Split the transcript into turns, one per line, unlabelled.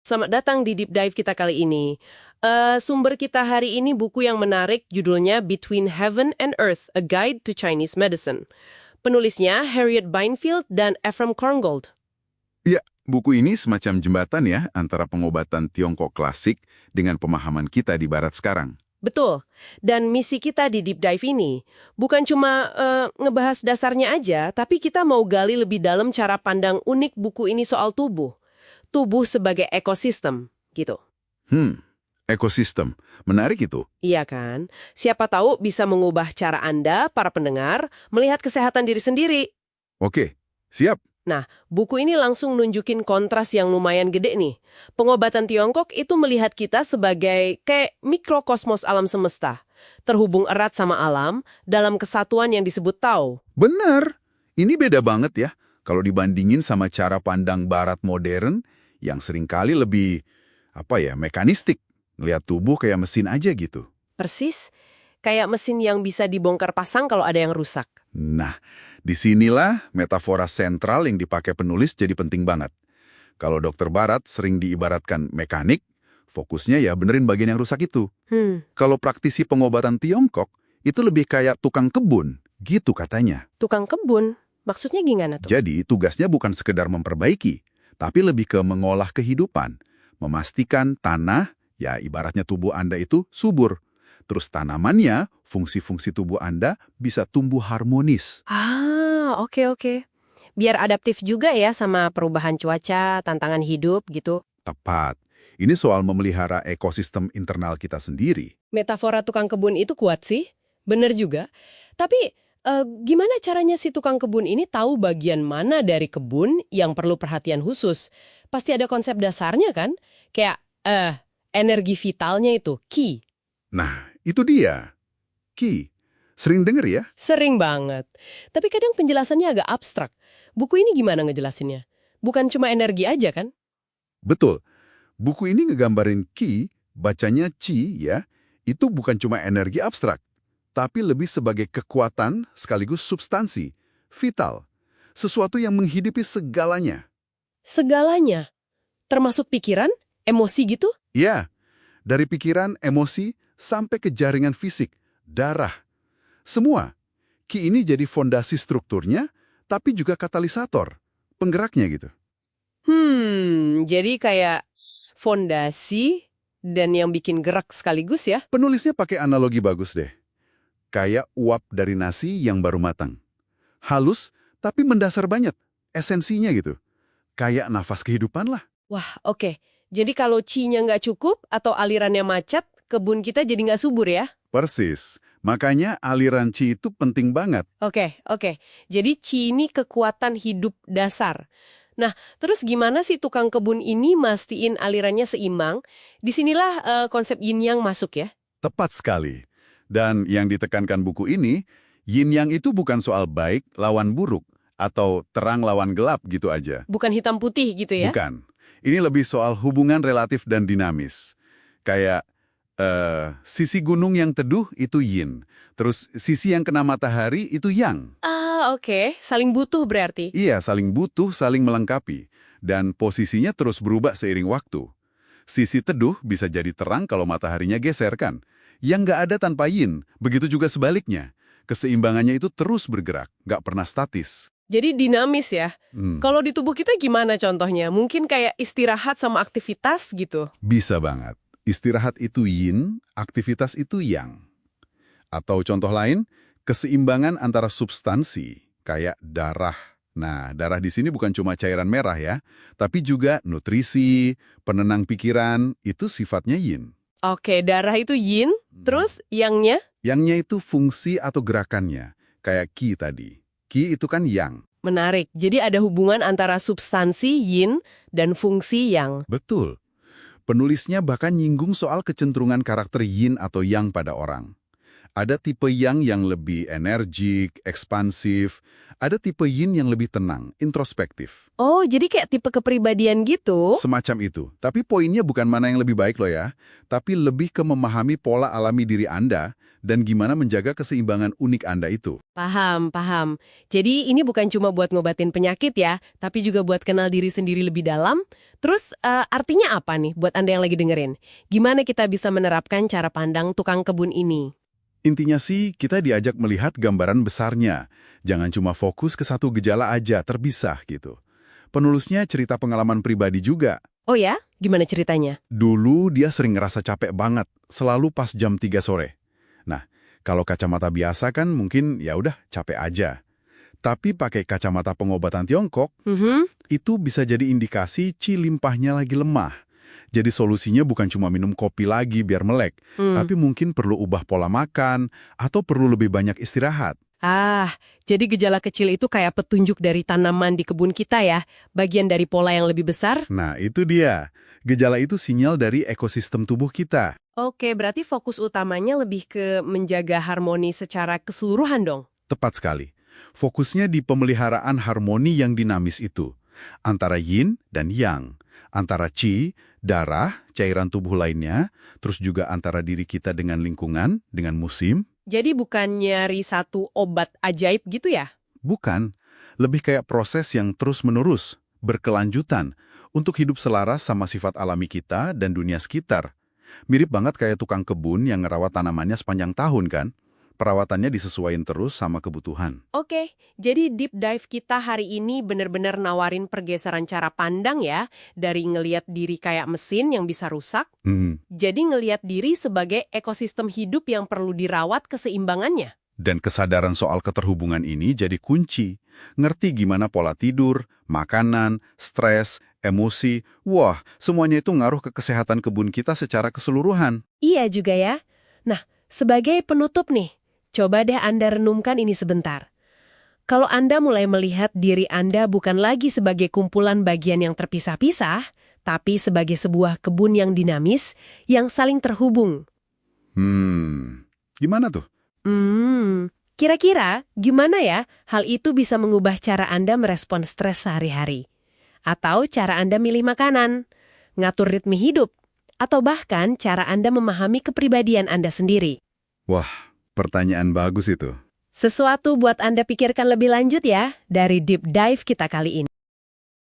Selamat datang di Deep Dive kita kali ini. Sumber kita hari ini buku yang menarik, judulnya Between Heaven and Earth, A Guide to Chinese Medicine. Penulisnya Harriet Beinfield dan Ephraim Korngold.
Ya, buku ini semacam jembatan ya antara pengobatan Tiongkok klasik dengan pemahaman kita di Barat sekarang.
Betul. Dan misi kita di Deep Dive ini bukan cuma ngebahas dasarnya aja, tapi kita mau gali lebih dalam cara pandang unik buku ini soal tubuh. Tubuh sebagai ekosistem, gitu.
Ekosistem. Menarik itu.
Iya kan? Siapa tahu bisa mengubah cara Anda, para pendengar, melihat kesehatan diri sendiri.
Oke, siap.
Nah, buku ini langsung nunjukin kontras yang lumayan gede nih. Pengobatan Tiongkok itu melihat kita sebagai kayak mikrokosmos alam semesta. Terhubung erat sama alam dalam kesatuan yang disebut Tao.
Benar. Ini beda banget ya kalau dibandingin sama cara pandang Barat modern yang seringkali lebih, mekanistik. Ngelihat tubuh kayak mesin aja gitu.
Persis, kayak mesin yang bisa dibongkar pasang kalau ada yang rusak.
Nah, disinilah metafora sentral yang dipakai penulis jadi penting banget. Kalau dokter Barat sering diibaratkan mekanik, fokusnya ya benerin bagian yang rusak itu. Kalau praktisi pengobatan Tiongkok, itu lebih kayak tukang kebun, gitu katanya.
Tukang kebun? Maksudnya gimana tuh?
Jadi, tugasnya bukan sekedar memperbaiki, tapi lebih ke mengolah kehidupan. Memastikan tanah, ya ibaratnya tubuh Anda itu subur. Terus tanamannya, fungsi-fungsi tubuh Anda bisa tumbuh harmonis.
Oke. Biar adaptif juga ya sama perubahan cuaca, tantangan hidup gitu.
Tepat. Ini soal memelihara ekosistem internal kita sendiri.
Metafora tukang kebun itu kuat sih. Bener juga. Tapi gimana caranya si tukang kebun ini tahu bagian mana dari kebun yang perlu perhatian khusus? Pasti ada konsep dasarnya kan? Kayak energi vitalnya itu, Qi.
Nah, itu dia. Qi. Sering denger ya?
Sering banget. Tapi kadang penjelasannya agak abstrak. Buku ini gimana ngejelasinnya? Bukan cuma energi aja kan?
Betul. Buku ini ngegambarin Qi, bacanya Qi ya, itu bukan cuma energi abstrak, tapi lebih sebagai kekuatan sekaligus substansi, vital. Sesuatu yang menghidupi segalanya.
Segalanya? Termasuk pikiran, emosi gitu?
Ya, dari pikiran, emosi, sampai ke jaringan fisik, darah. Semua. Qi ini jadi fondasi strukturnya, tapi juga katalisator, penggeraknya gitu.
Jadi kayak fondasi dan yang bikin gerak sekaligus ya?
Penulisnya pakai analogi bagus deh. Kayak uap dari nasi yang baru matang. Halus, tapi mendasar banget. Esensinya gitu. Kayak nafas kehidupan lah.
Wah, oke. Jadi kalau Qi-nya nggak cukup atau alirannya macet, kebun kita jadi nggak subur ya?
Persis. Makanya aliran Qi itu penting banget.
Oke. Jadi Qi ini kekuatan hidup dasar. Nah, terus gimana sih tukang kebun ini mastiin alirannya seimbang? Disinilah konsep yin-yang masuk ya?
Tepat sekali. Dan yang ditekankan buku ini, yin-yang itu bukan soal baik lawan buruk, atau terang lawan gelap gitu aja.
Bukan hitam putih gitu ya?
Bukan. Ini lebih soal hubungan relatif dan dinamis. Kayak sisi gunung yang teduh itu yin. Terus sisi yang kena matahari itu yang.
Oke. Saling butuh berarti?
Iya, saling butuh, saling melengkapi. Dan posisinya terus berubah seiring waktu. Sisi teduh bisa jadi terang kalau mataharinya geser kan. Yang nggak ada tanpa yin, begitu juga sebaliknya. Keseimbangannya itu terus bergerak, nggak pernah statis.
Jadi dinamis ya? Kalau di tubuh kita gimana contohnya? Mungkin kayak istirahat sama aktivitas gitu?
Bisa banget. Istirahat itu yin, aktivitas itu yang. Atau contoh lain, keseimbangan antara substansi, kayak darah. Nah, darah di sini bukan cuma cairan merah ya, tapi juga nutrisi, penenang pikiran, itu sifatnya yin.
Oke, darah itu yin, terus yangnya?
Yangnya itu fungsi atau gerakannya, kayak Qi tadi. Qi itu kan yang.
Menarik, jadi ada hubungan antara substansi yin dan fungsi yang.
Betul. Penulisnya bahkan nyinggung soal kecenderungan karakter yin atau yang pada orang. Ada tipe yang lebih energik, ekspansif. Ada tipe yin yang lebih tenang, introspektif.
Oh, jadi kayak tipe kepribadian gitu?
Semacam itu. Tapi poinnya bukan mana yang lebih baik loh ya. Tapi lebih ke memahami pola alami diri Anda dan gimana menjaga keseimbangan unik Anda itu.
Paham, paham. Jadi ini bukan cuma buat ngobatin penyakit ya, tapi juga buat kenal diri sendiri lebih dalam. Terus artinya apa nih buat Anda yang lagi dengerin? Gimana kita bisa menerapkan cara pandang tukang kebun ini?
Intinya sih, kita diajak melihat gambaran besarnya. Jangan cuma fokus ke satu gejala aja, terpisah gitu. Penulisnya cerita pengalaman pribadi juga.
Oh ya? Gimana ceritanya?
Dulu dia sering ngerasa capek banget, selalu pas jam 3 sore. Nah, kalau kacamata biasa kan mungkin ya udah capek aja. Tapi pakai kacamata pengobatan Tiongkok, itu bisa jadi indikasi qi limpahnya lagi lemah. Jadi solusinya bukan cuma minum kopi lagi biar melek, tapi mungkin perlu ubah pola makan atau perlu lebih banyak istirahat.
Ah, jadi gejala kecil itu kayak petunjuk dari tanaman di kebun kita ya, bagian dari pola yang lebih besar?
Nah, itu dia. Gejala itu sinyal dari ekosistem tubuh kita.
Oke, berarti fokus utamanya lebih ke menjaga harmoni secara keseluruhan dong?
Tepat sekali. Fokusnya di pemeliharaan harmoni yang dinamis itu. Antara yin dan yang. Antara qi, darah, cairan tubuh lainnya, terus juga antara diri kita dengan lingkungan, dengan musim.
Jadi bukan nyari satu obat ajaib gitu ya?
Bukan. Lebih kayak proses yang terus-menerus, berkelanjutan, untuk hidup selaras sama sifat alami kita dan dunia sekitar. Mirip banget kayak tukang kebun yang ngerawat tanamannya sepanjang tahun kan? Perawatannya disesuaikan terus sama kebutuhan.
Oke, jadi deep dive kita hari ini benar-benar nawarin pergeseran cara pandang ya, dari ngeliat diri kayak mesin yang bisa rusak, jadi ngeliat diri sebagai ekosistem hidup yang perlu dirawat keseimbangannya.
Dan kesadaran soal keterhubungan ini jadi kunci. Ngerti gimana pola tidur, makanan, stres, emosi, wah, semuanya itu ngaruh ke kesehatan kebun kita secara keseluruhan.
Iya juga ya. Nah, sebagai penutup nih, coba deh Anda renungkan ini sebentar. Kalau Anda mulai melihat diri Anda bukan lagi sebagai kumpulan bagian yang terpisah-pisah, tapi sebagai sebuah kebun yang dinamis, yang saling terhubung.
Gimana tuh?
Kira-kira gimana ya hal itu bisa mengubah cara Anda merespon stres sehari-hari? Atau cara Anda milih makanan, ngatur ritme hidup, atau bahkan cara Anda memahami kepribadian Anda sendiri?
Wah, pertanyaan bagus itu.
Sesuatu buat Anda pikirkan lebih lanjut ya dari deep dive kita kali ini.